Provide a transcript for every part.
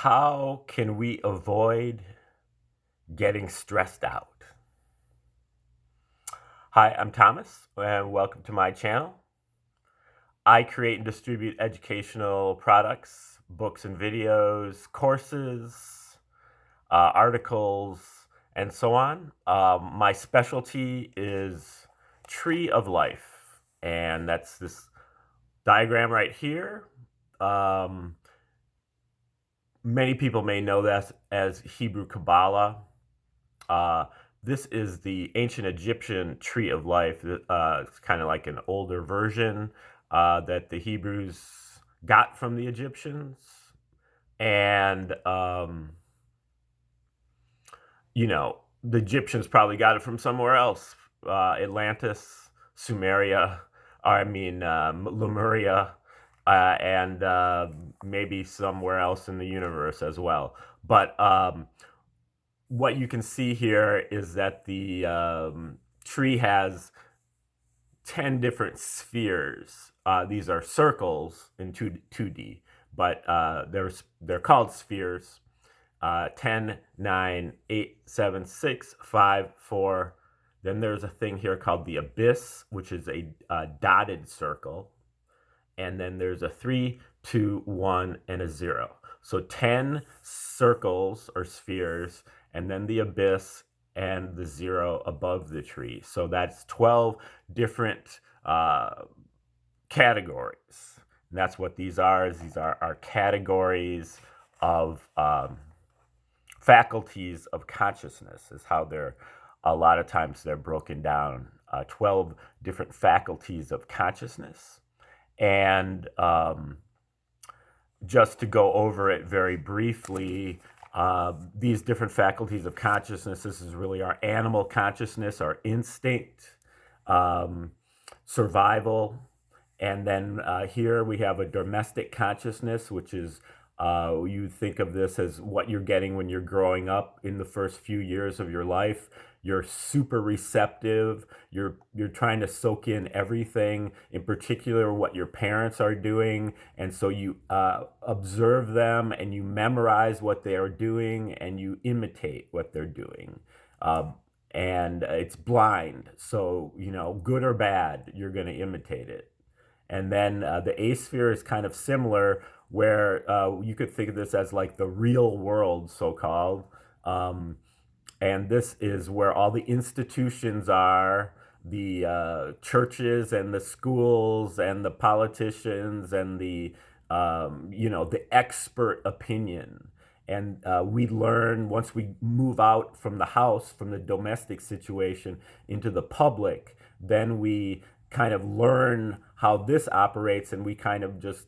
How can we avoid getting stressed out? Hi, I'm Thomas, and welcome to my channel. I create and distribute educational products, books and videos, courses, articles, and so on. My specialty is tree of life, and that's this diagram right here. Um, Many people may know that as Hebrew Kabbalah. Uh, this is the ancient Egyptian tree of life. It's kind of like an older version that the Hebrews got from the Egyptians. And, the Egyptians probably got it from somewhere else, Atlantis, Sumeria, Lemuria, and maybe somewhere else in the universe as well. But what you can see here is that the tree has 10 different spheres. These are circles in 2D, but they're called spheres. 10, 9, 8, 7, 6, 5, 4. Then there's a thing here called the abyss, which is a dotted circle. And then there's a 3, 2, 1, and a 0. So 10 circles or spheres, and then the abyss and the 0 above the tree. So that's 12 different categories. And that's what these are. These are our categories of faculties of consciousness, is how a lot of times they're broken down. 12 different faculties of consciousness. And just to go over it very briefly, these different faculties of consciousness, this is really our animal consciousness, our instinct, survival. And then here we have a domestic consciousness, which is, you think of this as what you're getting when you're growing up in the first few years of your life. You're super receptive. You're trying to soak in everything, in particular what your parents are doing, and so you observe them and you memorize what they are doing and you imitate what they're doing. And it's blind, so good or bad, you're going to imitate it. And then the A sphere is kind of similar, where you could think of this as like the real world, so called. And this is where all the institutions are, the churches and the schools and the politicians and the expert opinion. And we learn, once we move out from the house, from the domestic situation into the public, then we kind of learn how this operates, and we kind of just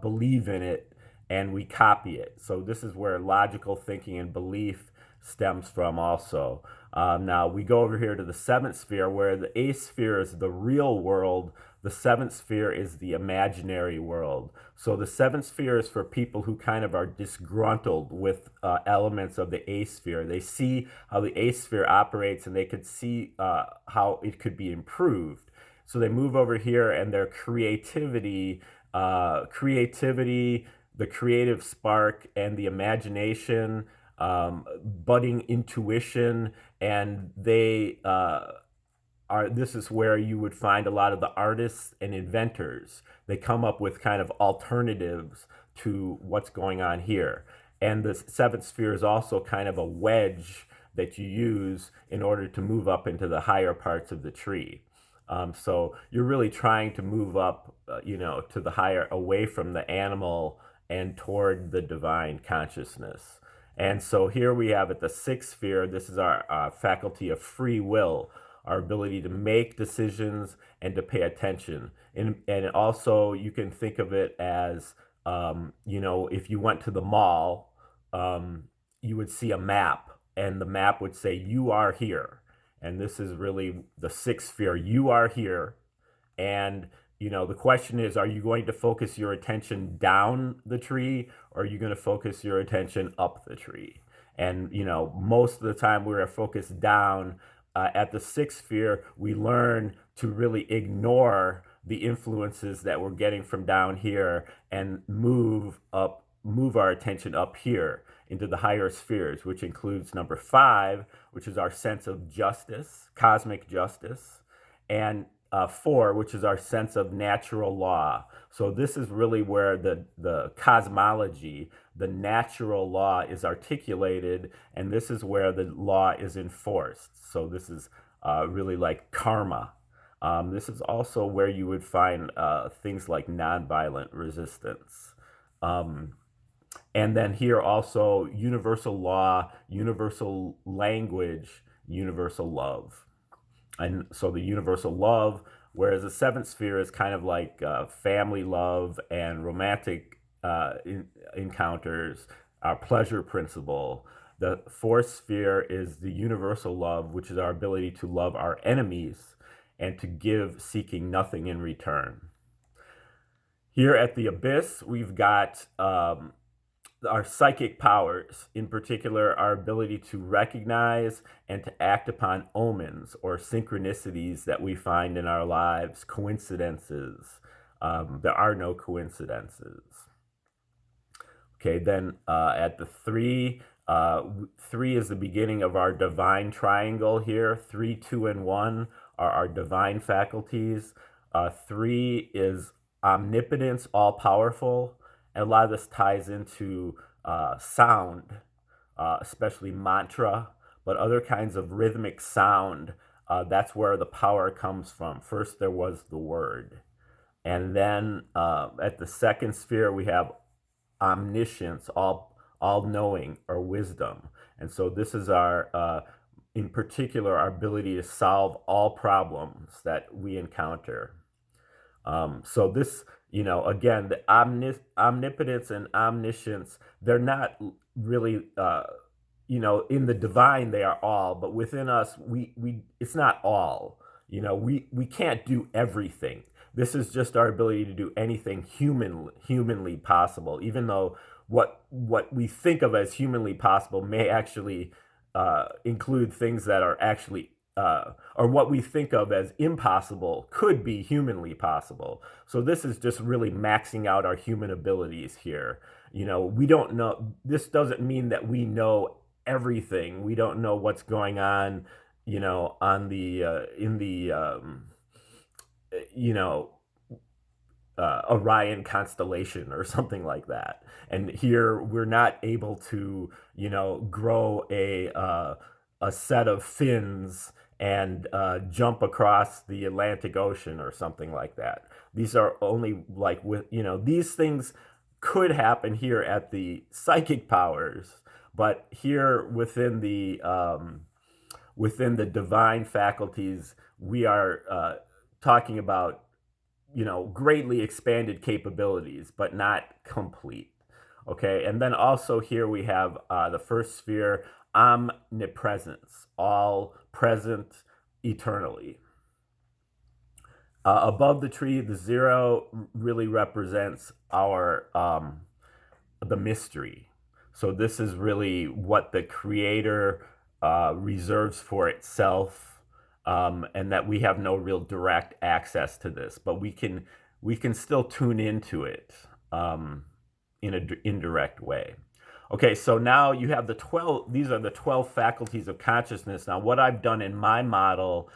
believe in it and we copy it. So this is where logical thinking and belief stems from also. Now we go over here to the seventh sphere, where the eighth sphere is the real world. The seventh sphere is the imaginary world. So the seventh sphere is for people who kind of are disgruntled with elements of the eighth sphere. They see how the eighth sphere operates, and they could see how it could be improved. So they move over here, and their creativity, the creative spark, and the imagination, budding intuition, and this is where you would find a lot of the artists and inventors. They come up with kind of alternatives to what's going on here. And the seventh sphere is also kind of a wedge that you use in order to move up into the higher parts of the tree. So you're really trying to move up, to the higher, away from the animal and toward the divine consciousness. And so here we have at the sixth sphere, this is our faculty of free will, our ability to make decisions and to pay attention. And also you can think of it as, if you went to the mall, you would see a map, and the map would say, you are here. And this is really the sixth sphere. You are here. And, the question is, are you going to focus your attention down the tree, or are you going to focus your attention up the tree? And, most of the time we're focused down. At the sixth sphere, we learn to really ignore the influences that we're getting from down here and move up move our attention up here into the higher spheres, which includes number 5, which is our sense of justice, cosmic justice, and 4, which is our sense of natural law. So this is really where the cosmology, the natural law is articulated, and this is where the law is enforced. So this is really like karma. This is also where you would find things like nonviolent resistance. Um, and then here also universal law, universal language, universal love. And so the universal love, whereas the seventh sphere is kind of like family love and romantic encounters, our pleasure principle. The fourth sphere is the universal love, which is our ability to love our enemies and to give seeking nothing in return. Here at the abyss, we've got our psychic powers, in particular, our ability to recognize and to act upon omens or synchronicities that we find in our lives, coincidences. There are no coincidences. Okay, then at the 3, 3 is the beginning of our divine triangle here. 3, 2, and 1 are our divine faculties. 3 is omnipotence, all powerful. And a lot of this ties into sound, especially mantra, but other kinds of rhythmic sound. That's where the power comes from. First, there was the word. And then at the second sphere, we have omniscience, all knowing, or wisdom. And so this is our, in particular, our ability to solve all problems that we encounter. So this, again, the omnipotence and omniscience, they're not really, in the divine they are all, but within us, we it's not all. We can't do everything. This is just our ability to do anything humanly possible, even though what we think of as humanly possible may actually include things that are actually or what we think of as impossible could be humanly possible. So this is just really maxing out our human abilities here. We don't know. This doesn't mean that we know everything. We don't know what's going on, on the in the Orion constellation or something like that. And here we're not able to, grow a set of fins and jump across the Atlantic Ocean or something like that. These are only like these things could happen here at the psychic powers, but here within the divine faculties, we are talking about greatly expanded capabilities, but not complete. Okay, and then also here we have the first sphere, omnipresence, all present eternally. Above the tree, the 0 really represents our the mystery. So this is really what the creator reserves for itself, and that we have no real direct access to this, but we can still tune into it in an indirect way. Okay, so now you have the 12, these are the 12 faculties of consciousness. Now, what I've done in my model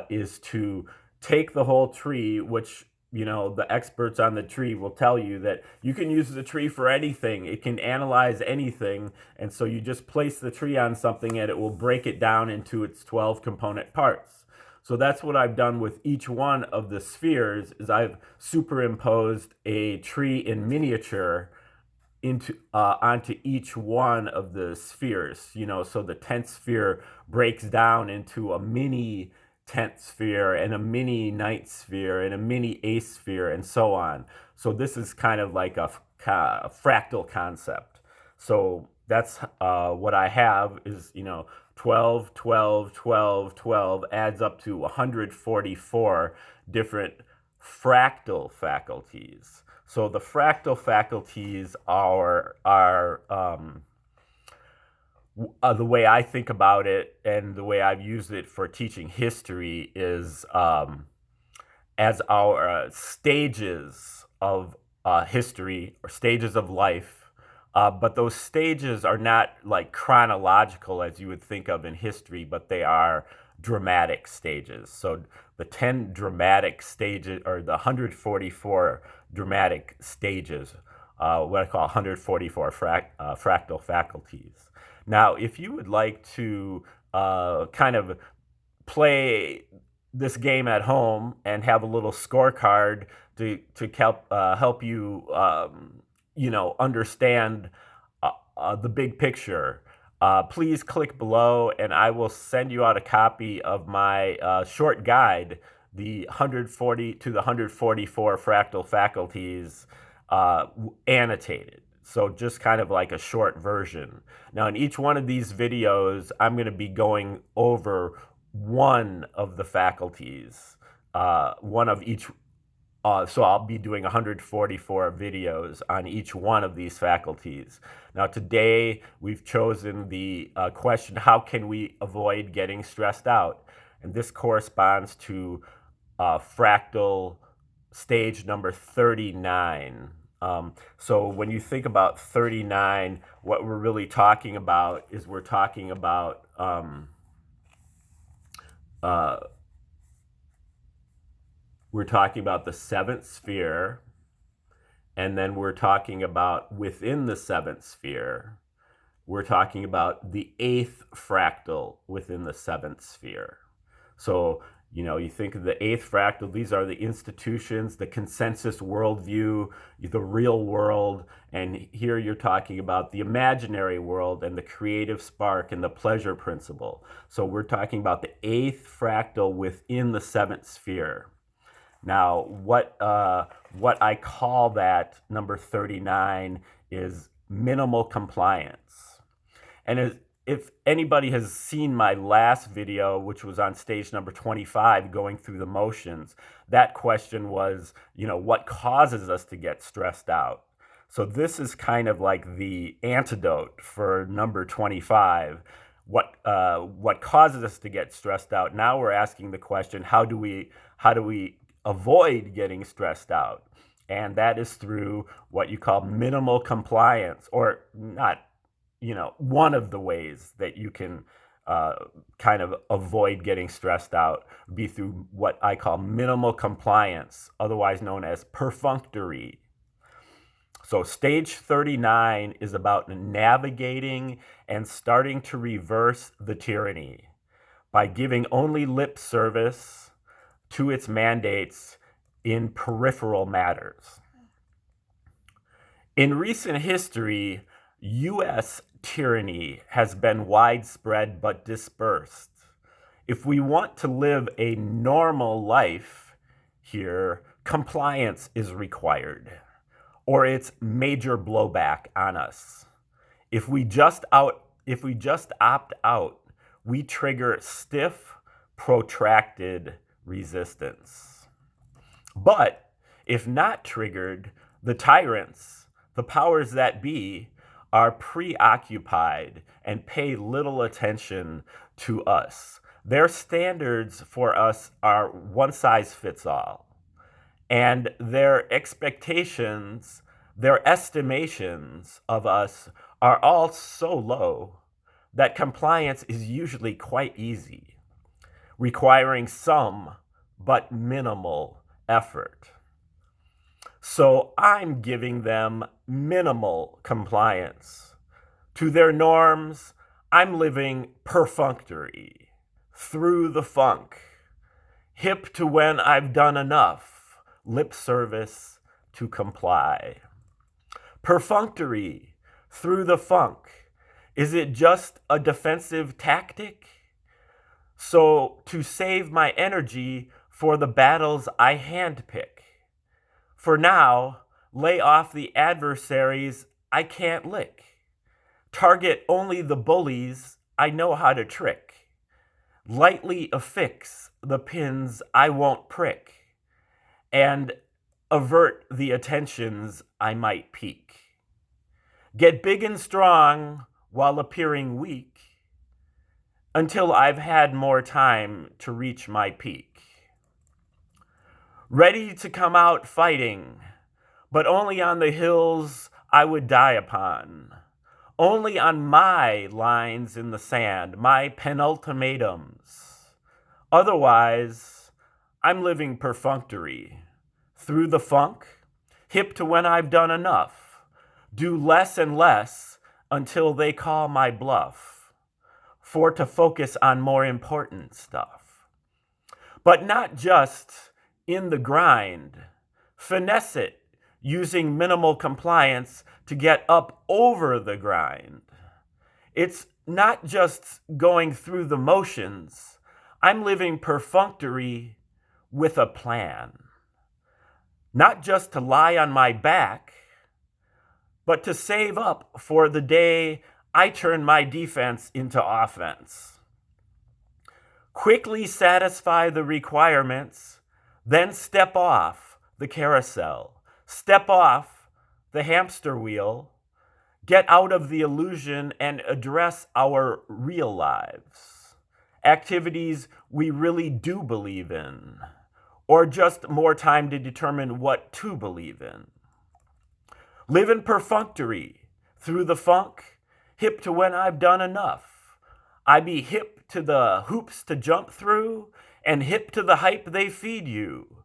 is to take the whole tree, which, the experts on the tree will tell you that you can use the tree for anything. It can analyze anything. And so you just place the tree on something and it will break it down into its 12 component parts. So that's what I've done with each one of the spheres, is I've superimposed a tree in miniature onto each one of the spheres. So the 10th sphere breaks down into a mini 10th sphere and a mini 9th sphere and a mini 8th sphere and so on. So this is kind of like a fractal concept. So that's what I have is 12, 12, 12, 12 adds up to 144 different fractal faculties. So the fractal faculties are the way I think about it, and the way I've used it for teaching history is as our stages of history or stages of life But those stages are not like chronological as you would think of in history, but they are dramatic stages. So the 10 dramatic stages, or the 144 dramatic stages, what I call 144 fractal faculties. Now, if you would like to kind of play this game at home and have a little scorecard to help you understand the big picture, please click below and I will send you out a copy of my short guide, the 140 to the 144 fractal faculties, annotated. So just kind of like a short version. Now in each one of these videos, I'm going to be going over one of the faculties, one of each. So I'll be doing 144 videos on each one of these faculties. Now today we've chosen the question, how can we avoid getting stressed out? And this corresponds to fractal stage number 39. So when you think about 39, what we're really talking about is we're talking about the seventh sphere, and then we're talking about within the seventh sphere, we're talking about the eighth fractal within the seventh sphere. So, you think of the eighth fractal, these are the institutions, the consensus worldview, the real world, and here you're talking about the imaginary world and the creative spark and the pleasure principle. So we're talking about the eighth fractal within the seventh sphere. Now, what I call that number 39 is minimal compliance. And if anybody has seen my last video, which was on stage number 25, going through the motions, that question was, what causes us to get stressed out? So this is kind of like the antidote for number 25. What causes us to get stressed out? Now we're asking the question, how do we avoid getting stressed out? And that is through what you call minimal compliance, or not, one of the ways that you can kind of avoid getting stressed out would be through what I call minimal compliance, otherwise known as perfunctory. So stage 39 is about navigating and starting to reverse the tyranny by giving only lip service to its mandates in peripheral matters. In recent history, U.S. tyranny has been widespread but dispersed. If we want to live a normal life here, compliance is required, or it's major blowback on us. If we just opt out, we trigger stiff, protracted resistance. But if not triggered, the tyrants, the powers that be, are preoccupied and pay little attention to us. Their standards for us are one size fits all. And their expectations, their estimations of us are all so low that compliance is usually quite easy, requiring some but minimal effort. So I'm giving them minimal compliance. To their norms, I'm living perfunctory, through the funk, hip to when I've done enough, lip service to comply. Perfunctory, through the funk. Is it just a defensive tactic? So to save my energy for the battles I handpick. For now, lay off the adversaries I can't lick. Target only the bullies I know how to trick. Lightly affix the pins I won't prick. And avert the attentions I might pique. Get big and strong while appearing weak until I've had more time to reach my peak. Ready to come out fighting, but only on the hills I would die upon. Only on my lines in the sand, my penultimatums. Otherwise, I'm living perfunctory. Through the funk, hip to when I've done enough. Do less and less until they call my bluff. For to focus on more important stuff. But not just in the grind. Finesse it using minimal compliance to get up over the grind. It's not just going through the motions. I'm living perfunctory with a plan. Not just to lie on my back, but to save up for the day I turn my defense into offense. Quickly satisfy the requirements, then step off the carousel, step off the hamster wheel, get out of the illusion and address our real lives. Activities we really do believe in, or just more time to determine what to believe in. Live in perfunctory, through the funk, hip to when I've done enough. I be hip to the hoops to jump through, and hip to the hype they feed you.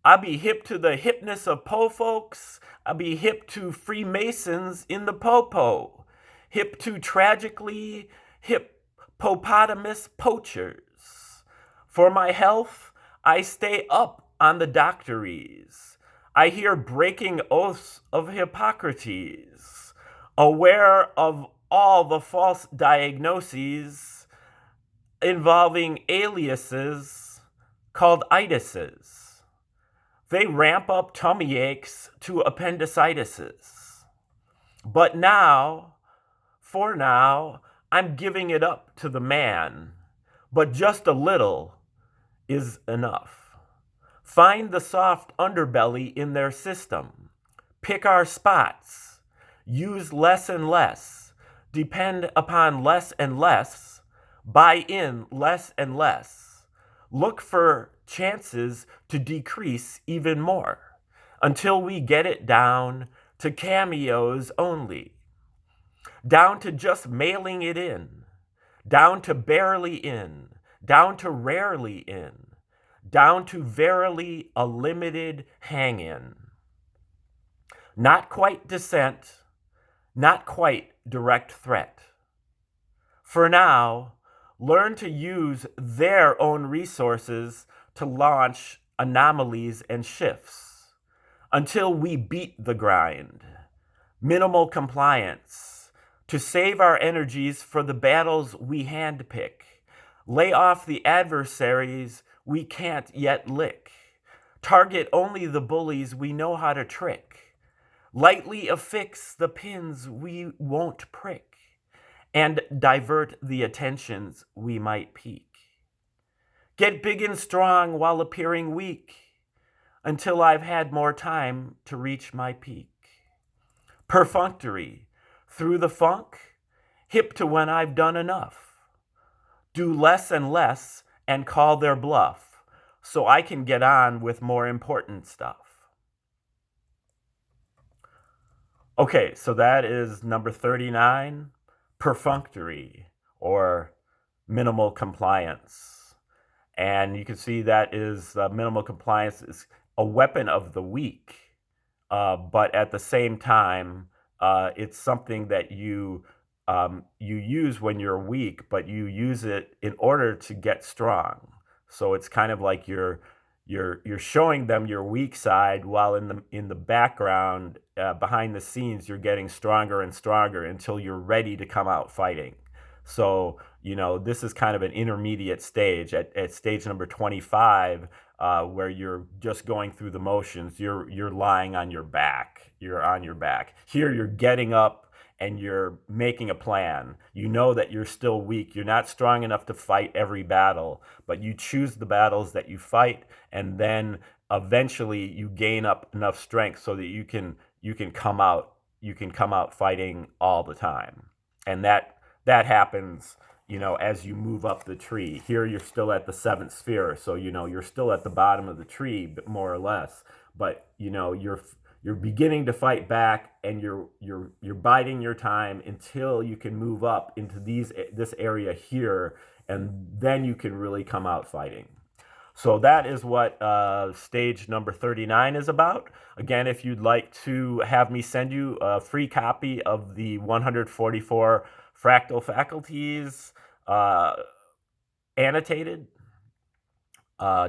I be hip to the hipness of po folks. I be hip to Freemasons in the popo. Hip to tragically hippopotamus poachers. For my health, I stay up on the doctories. I hear breaking oaths of Hippocrates, aware of all the false diagnoses involving aliases called itises. They ramp up tummy aches to appendicitises. But now, for now, I'm giving it up to the man, but just a little is enough. Find the soft underbelly in their system. Pick our spots. Use less and less. Depend upon less and less. Buy in less and less. Look for chances to decrease even more until we get it down to cameos only. Down to just mailing it in. Down to barely in. Down to rarely in. Down to verily a limited hang-in. Not quite dissent, not quite direct threat. For now, learn to use their own resources to launch anomalies and shifts until we beat the grind. Minimal compliance to save our energies for the battles we handpick. Lay off the adversaries we can't yet lick. Target only the bullies we know how to trick. Lightly affix the pins we won't prick. And divert the attentions we might pique. Get big and strong while appearing weak until I've had more time to reach my peak. Perfunctory, through the funk, hip to when I've done enough. Do less and less and call their bluff so I can get on with more important stuff. Okay, so that is number 39, perfunctory or minimal compliance. And you can see that is minimal compliance is a weapon of the weak, but at the same time, it's something that you use when you're weak, but you use it in order to get strong. So it's kind of like you're showing them your weak side, while in the background, behind the scenes, you're getting stronger and stronger until you're ready to come out fighting. So this is kind of an intermediate stage. At stage number 25, where you're just going through the motions, you're lying on your back. You're on your back. Here you're getting up and you're making a plan. You know that you're still weak. You're not strong enough to fight every battle, but you choose the battles that you fight, and then eventually you gain up enough strength so that you can come out fighting all the time. And that happens, as you move up the tree. Here you're still at the 7th sphere, so you're still at the bottom of the tree, but more or less. But you're beginning to fight back, and you're biding your time until you can move up into this area here, and then you can really come out fighting. So that is what stage number 39 is about. Again, if you'd like to have me send you a free copy of the 144 Fractal Faculties annotated,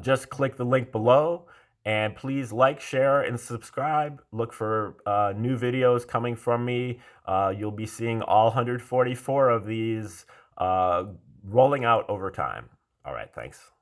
just click the link below, and please like, share, and subscribe. Look for new videos coming from me. You'll be seeing all 144 of these rolling out over time. All right, thanks.